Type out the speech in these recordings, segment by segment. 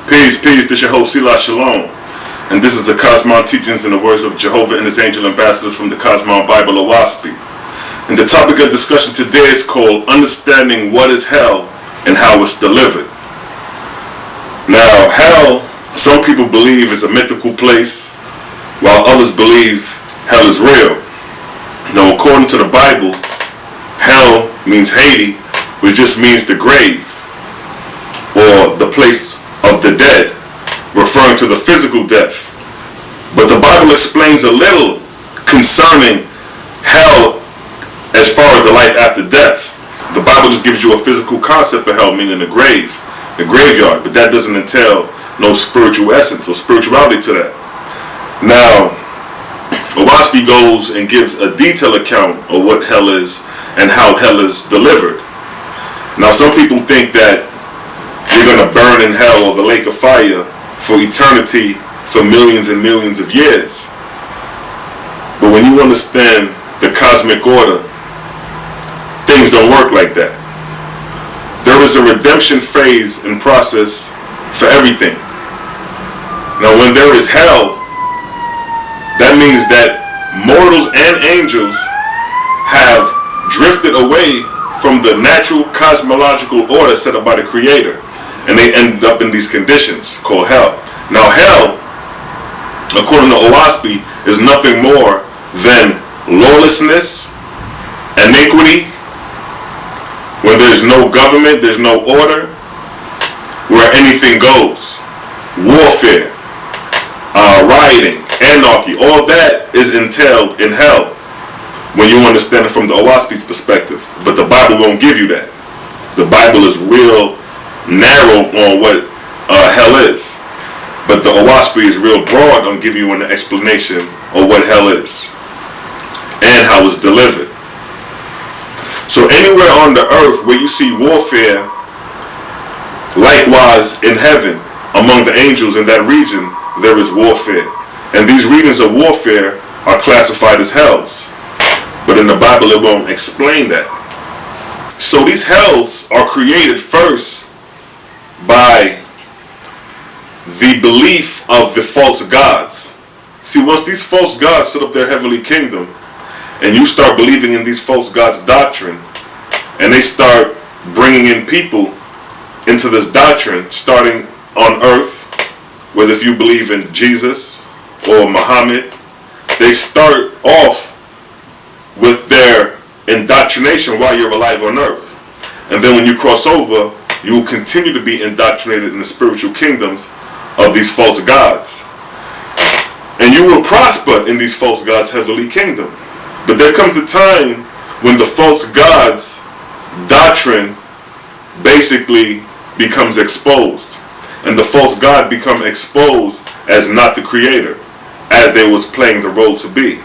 Peace, this is your host Selah-Shalom, and this is the Cosmon teachings in the words of Jehovah and his angel ambassadors from the Cosmon Bible OAHSPE. And the topic of discussion today is called Understanding What is Hell and How It's Delivered. Now, hell, some people believe is a mythical place, while others believe hell is real. Now, according to the Bible, hell means Hades, which just means the grave, or the place of the dead, referring to the physical death. But the Bible explains a little concerning hell as far as the life after death. The Bible just gives you a physical concept of hell, meaning the grave, the graveyard, but that doesn't entail no spiritual essence or spirituality to that. Now, OAHSPE goes and gives a detailed account of what hell is and how hell is delivered. Now, some people think that you're going to burn in hell or the lake of fire for eternity, for millions and millions of years. But when you understand the cosmic order, things don't work like that. There is a redemption phase and process for everything. Now, when there is hell, that means that mortals and angels have drifted away from the natural cosmological order set up by the Creator, and they end up in these conditions called hell. Now, hell, according to OAHSPE, is nothing more than lawlessness, iniquity, where there's no government, there's no order, where anything goes, warfare, rioting, anarchy, all that is entailed in hell when you understand it from the OAHSPE's perspective. But the Bible won't give you that. The Bible is real narrow on what hell is, but the OAHSPE is real broad on giving you an explanation of what hell is and how it's delivered. So anywhere on the earth where you see warfare, likewise in heaven among the angels in that region there is warfare, and these regions of warfare are classified as hells, but in the Bible it won't explain that. So these hells are created first by the belief of the false gods. See, once these false gods set up their heavenly kingdom, and you start believing in these false gods' doctrine, and they start bringing in people into this doctrine, starting on earth, whether if you believe in Jesus or Muhammad, they start off with their indoctrination while you're alive on earth. And then when you cross over, you will continue to be indoctrinated in the spiritual kingdoms of these false gods. And you will prosper in these false gods' heavenly kingdom. But there comes a time when the false gods' doctrine basically becomes exposed. And the false god become exposed as not the Creator, as they was playing the role to be.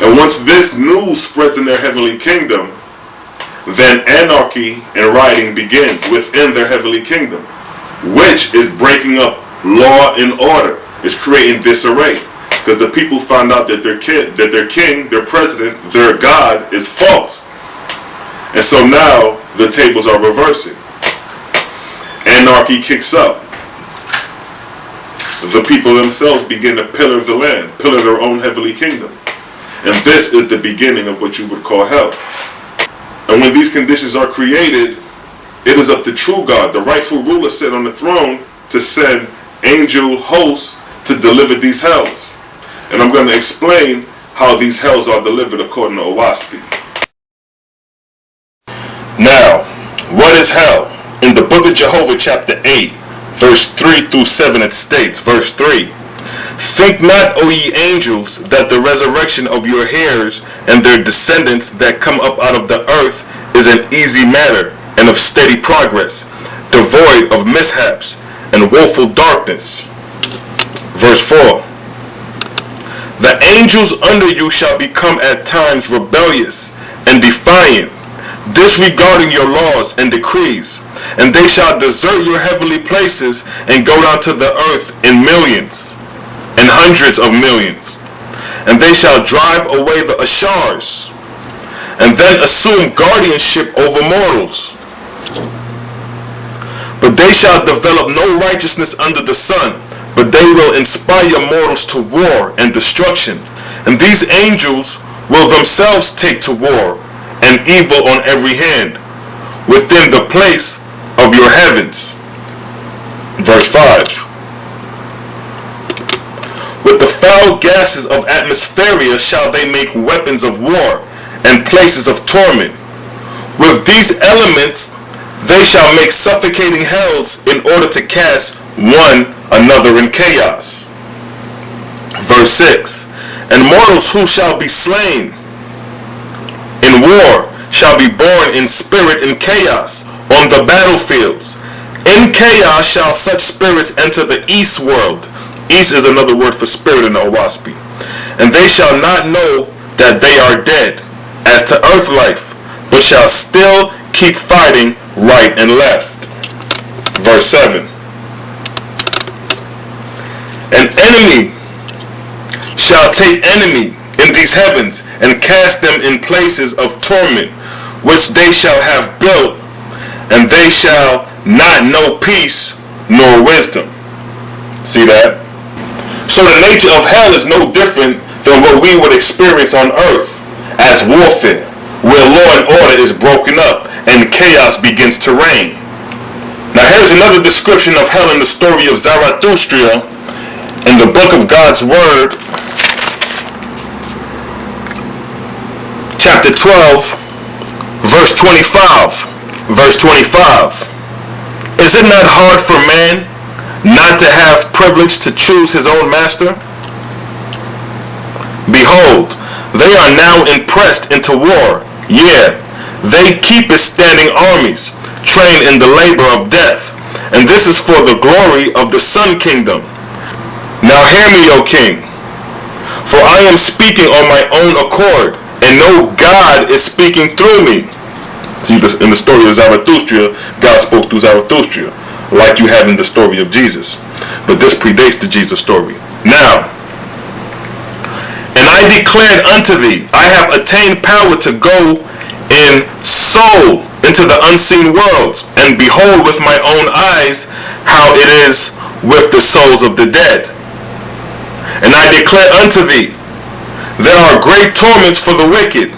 And once this news spreads in their heavenly kingdom, then anarchy and rioting begins within their heavenly kingdom, which is breaking up law and order. It's creating disarray, because the people found out that their king, their president, their God is false. And so now the tables are reversing. Anarchy kicks up. The people themselves begin to pillar the land, pillar their own heavenly kingdom. And this is the beginning of what you would call hell. And when these conditions are created, it is up to true God, the rightful ruler sit on the throne, to send angel hosts to deliver these hells. And I'm going to explain how these hells are delivered according to OAHSPE. Now, what is hell? In the book of Jehovah chapter 8, verse 3 through 7, it states, verse 3, "Think not, O ye angels, that the resurrection of your heirs and their descendants that come up out of the earth is an easy matter and of steady progress, devoid of mishaps and woeful darkness." Verse 4, "The angels under you shall become at times rebellious and defiant, disregarding your laws and decrees, and they shall desert your heavenly places and go down to the earth in millions and hundreds of millions, and they shall drive away the Ashars, and then assume guardianship over mortals. But they shall develop no righteousness under the sun, but they will inspire mortals to war and destruction. And these angels will themselves take to war and evil on every hand, within the place of your heavens. Verse 5. With the foul gases of atmospheria shall they make weapons of war and places of torment. With these elements they shall make suffocating hells in order to cast one another in chaos. Verse 6. And mortals who shall be slain in war shall be born in spirit in chaos on the battlefields. In chaos shall such spirits enter the east world. East is another word for spirit in the OAHSPE. And they shall not know that they are dead as to earth life, but shall still keep fighting right and left. Verse 7. An enemy shall take enemy in these heavens and cast them in places of torment, which they shall have built, and they shall not know peace nor wisdom. See that? So the nature of hell is no different than what we would experience on earth as warfare, where law and order is broken up and chaos begins to reign. Now here's another description of hell in the story of Zarathustra in the book of God's Word, chapter 12, verse 25. Verse 25. Is it not hard for man not to have privilege to choose his own master? Behold, they are now impressed into war. Yeah, they keep it standing armies, trained in the labor of death. And this is for the glory of the sun kingdom. Now hear me, O king, for I am speaking on my own accord, and no God is speaking through me. See, in the story of Zarathustra, God spoke through Zarathustra, like you have in the story of Jesus. But this predates the Jesus story. Now, and I declared unto thee, I have attained power to go in soul into the unseen worlds, and behold with my own eyes how it is with the souls of the dead. And I declare unto thee, there are great torments for the wicked.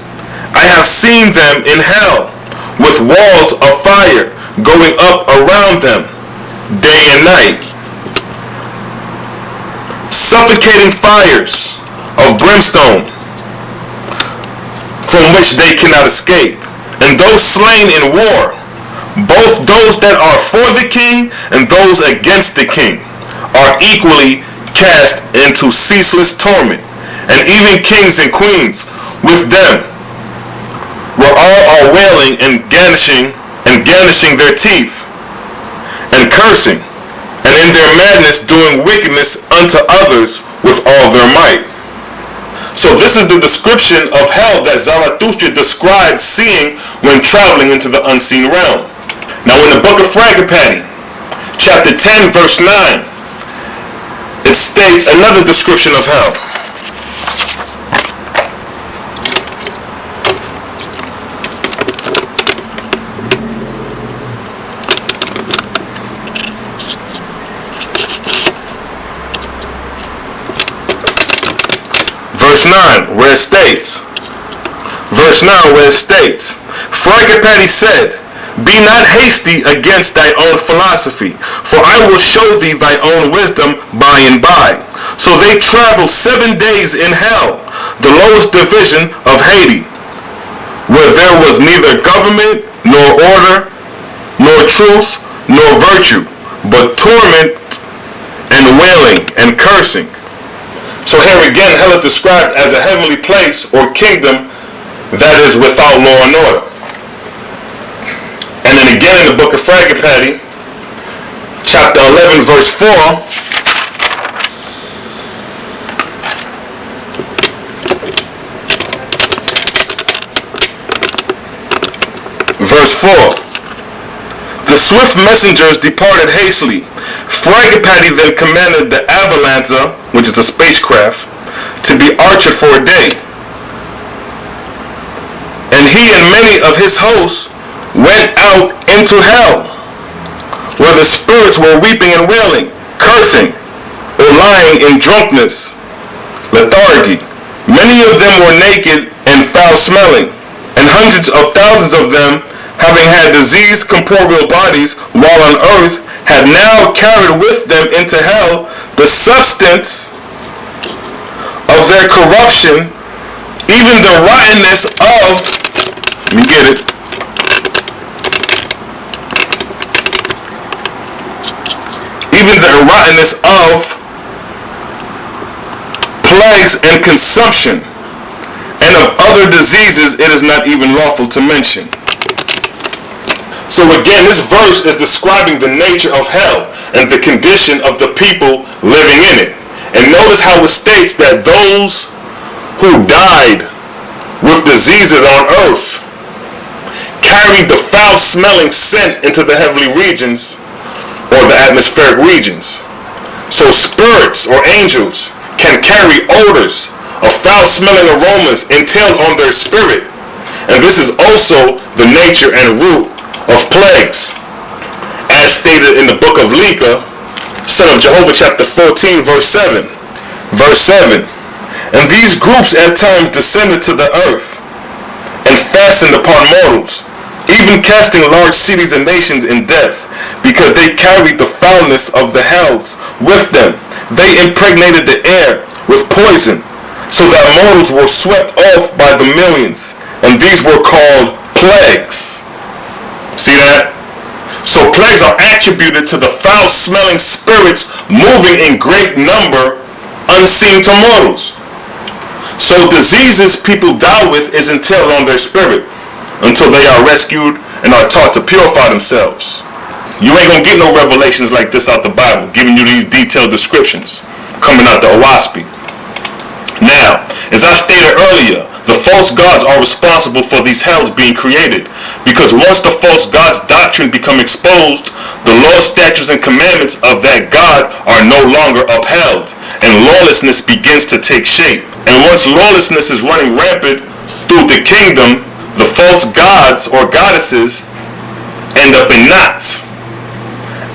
I have seen them in hell, with walls of fire going up around them day and night, suffocating fires of brimstone from which they cannot escape. And those slain in war, both those that are for the king and those against the king, are equally cast into ceaseless torment. And even kings and queens with them were all are wailing and gnashing their teeth and cursing, and in their madness doing wickedness unto others with all their might. So this is the description of hell that Zarathustra described seeing when traveling into the unseen realm. Now in the book of Fragapati, chapter 10, verse 9, it states another description of hell. Verse 9, where it states, Fragapati said, be not hasty against thy own philosophy, for I will show thee thy own wisdom by and by. So they traveled 7 days in hell, the lowest division of Hades, where there was neither government, nor order, nor truth, nor virtue, but torment and wailing and cursing. So here again, hell is described as a heavenly place or kingdom that is without law and order. And then again in the book of Fragapati, chapter 11, verse 4, verse 4, the swift messengers departed hastily. Fragapati then commanded the Avalanza, which is a spacecraft, to be archered for a day. And he and many of his hosts went out into hell, where the spirits were weeping and wailing, cursing, or lying in drunkenness, lethargy. Many of them were naked and foul-smelling, and hundreds of thousands of them, having had diseased corporeal bodies while on earth, had now carried with them into hell the substance of their corruption, even the rottenness of, let me get it, even the rottenness of plagues and consumption, and of other diseases it is not even lawful to mention. So again, this verse is describing the nature of hell and the condition of the people living in it. And notice how it states that those who died with diseases on earth carried the foul-smelling scent into the heavenly regions or the atmospheric regions. So spirits or angels can carry odors of foul-smelling aromas entailed on their spirit. And this is also the nature and root of plagues, as stated in the book of Micah, son of Jehovah, chapter 14, verse 7. Verse 7. And these groups at times descended to the earth and fastened upon mortals, even casting large cities and nations in death, because they carried the foulness of the hells with them. They impregnated the air with poison, so that mortals were swept off by the millions, and these were called plagues. See that? So plagues are attributed to the foul-smelling spirits moving in great number, unseen to mortals. So diseases people die with is entailed on their spirit until they are rescued and are taught to purify themselves. You ain't gonna get no revelations like this out the Bible, giving you these detailed descriptions coming out the OAHSPE. Now, as I stated earlier, the false gods are responsible for these hells being created, because once the false god's doctrine become exposed, the laws, statutes, and commandments of that god are no longer upheld, and lawlessness begins to take shape. And once lawlessness is running rampant through the kingdom, the false gods or goddesses end up in knots,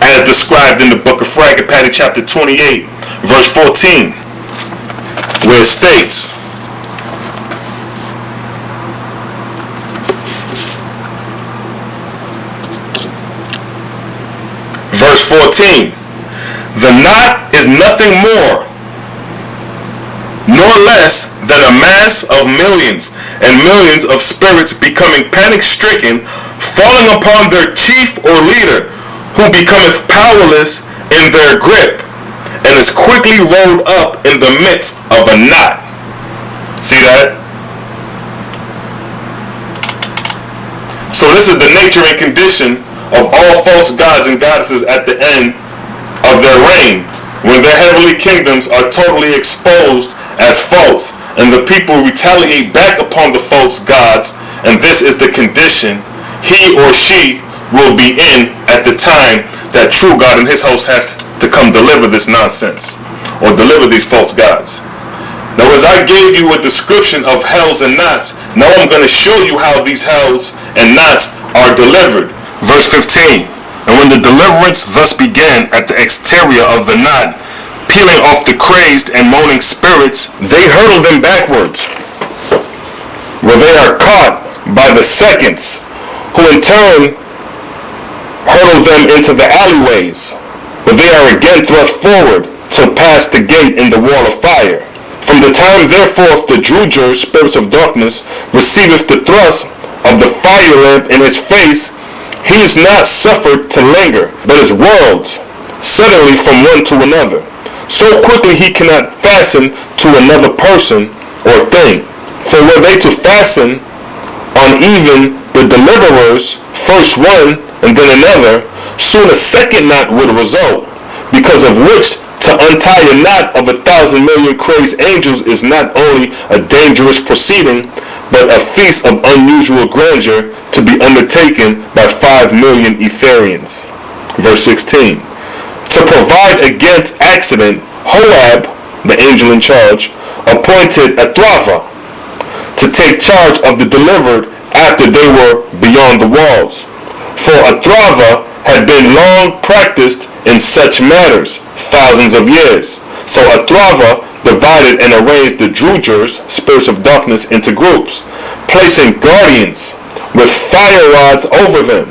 as described in the book of Fragapati, chapter 28, verse 14, where it states, verse 14, the knot is nothing more nor less than a mass of millions and millions of spirits becoming panic-stricken, falling upon their chief or leader, who becometh powerless in their grip, and is quickly rolled up in the midst of a knot. See that? So this is the nature and condition of all false gods and goddesses at the end of their reign, when their heavenly kingdoms are totally exposed as false, and the people retaliate back upon the false gods, and this is the condition he or she will be in at the time that true God and his host has to come deliver this nonsense, or deliver these false gods. Now, as I gave you a description of hells and knots, now I'm going to show you how these hells and knots are delivered. Verse 15, and when the deliverance thus began at the exterior of the knot, peeling off the crazed and moaning spirits, they hurtle them backwards, where they are caught by the seconds, who in turn hurtle them into the alleyways, where they are again thrust forward till past the gate in the wall of fire. From the time therefore the druger, spirits of darkness, receiveth the thrust of the fire lamp in his face, he is not suffered to linger, but is whirled suddenly from one to another. So quickly he cannot fasten to another person or thing. For were they to fasten on even the deliverers, first one and then another, soon a second knot would result, because of which to untie a knot of 1,000 million crazed angels is not only a dangerous proceeding, but a feast of unusual grandeur to be undertaken by 5 million Etherians. Verse 16. To provide against accident, Hoab, the angel in charge, appointed Athrava to take charge of the delivered after they were beyond the walls. For Athrava had been long practiced in such matters, thousands of years. So Atrava divided and arranged the Drugers, spirits of darkness, into groups, placing guardians with fire rods over them,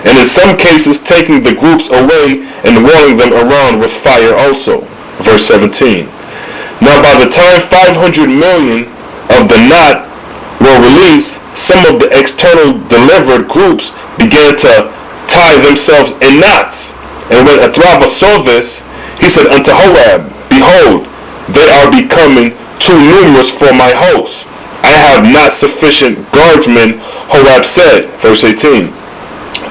and in some cases taking the groups away and whirling them around with fire also. Verse 17. Now by the time 500 million of the knot were released, some of the external delivered groups began to tie themselves in knots. And when Atrava saw this, he said unto Hobab, Behold, they are becoming too numerous for my host. I have not sufficient guardsmen, Hobab said. Verse 18.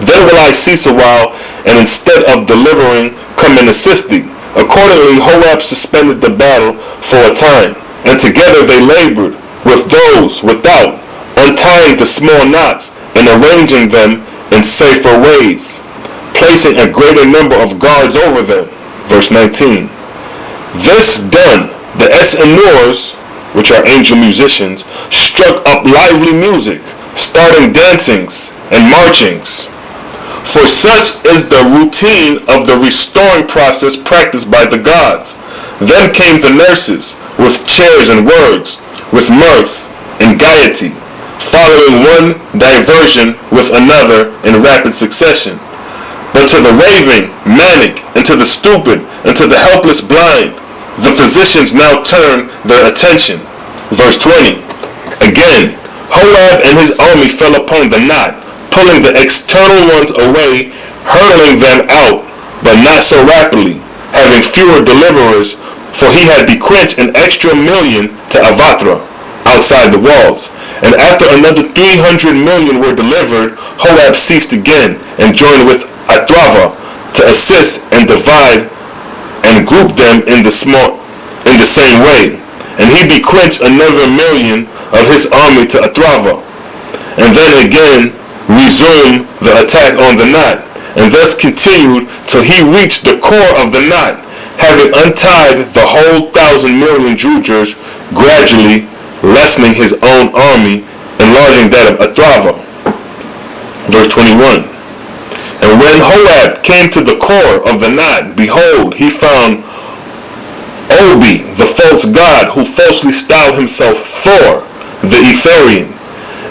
Then will I cease a while, and instead of delivering, come and assist thee. Accordingly, Hobab suspended the battle for a time, and together they labored with those without, untying the small knots and arranging them in safer ways, placing a greater number of guards over them. Verse 19. This done, the Es'enors, which are angel musicians, struck up lively music, starting dancings and marchings. For such is the routine of the restoring process practiced by the gods. Then came the nurses, with chairs and words, with mirth and gaiety, following one diversion with another in rapid succession. But to the raving, manic, and to the stupid, and to the helpless blind, the physicians now turn their attention. Verse 20. Again, Hobab and his army fell upon the knot, pulling the external ones away, hurling them out, but not so rapidly, having fewer deliverers, for he had bequeathed an extra million to Avatra, outside the walls. And after another 300 million were delivered, Hobab ceased again, and joined with Atrava to assist and divide and group them in the same way. And he bequeathed another million of his army to Atrava, and then again resumed the attack on the knot, and thus continued till he reached the core of the knot, having untied the whole 1,000 million Drugers, gradually lessening his own army, enlarging that of Atrava. Verse 21. And when Hobab came to the core of the knot, behold, he found Obi, the false god, who falsely styled himself Thor, the Etherian.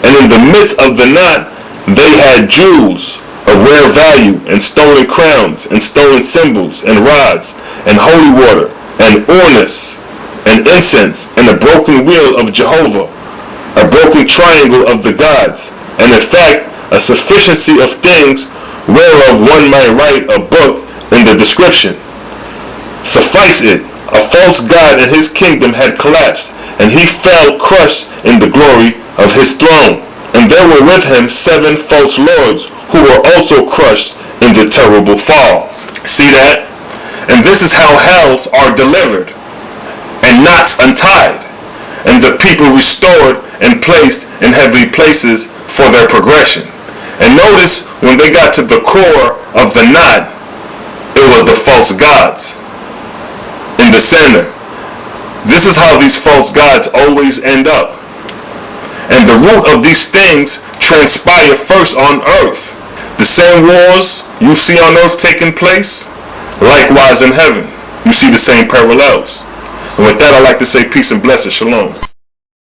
And in the midst of the knot, they had jewels of rare value, and stolen crowns, and stolen symbols, and rods, and holy water, and ornus, and incense, and a broken wheel of Jehovah, a broken triangle of the gods, and in fact a sufficiency of things whereof one might write a book in the description. Suffice it, a false god and his kingdom had collapsed, and he fell crushed in the glory of his throne. And there were with him 7 false lords, who were also crushed in the terrible fall. See that? And this is how hells are delivered, and knots untied, and the people restored and placed in heavenly places for their progression. And notice, when they got to the core of the knot, it was the false gods in the center. This is how these false gods always end up. And the root of these things transpire first on earth. The same wars you see on earth taking place, likewise in heaven, you see the same parallels. And with that, I'd like to say peace and blessings. Shalom.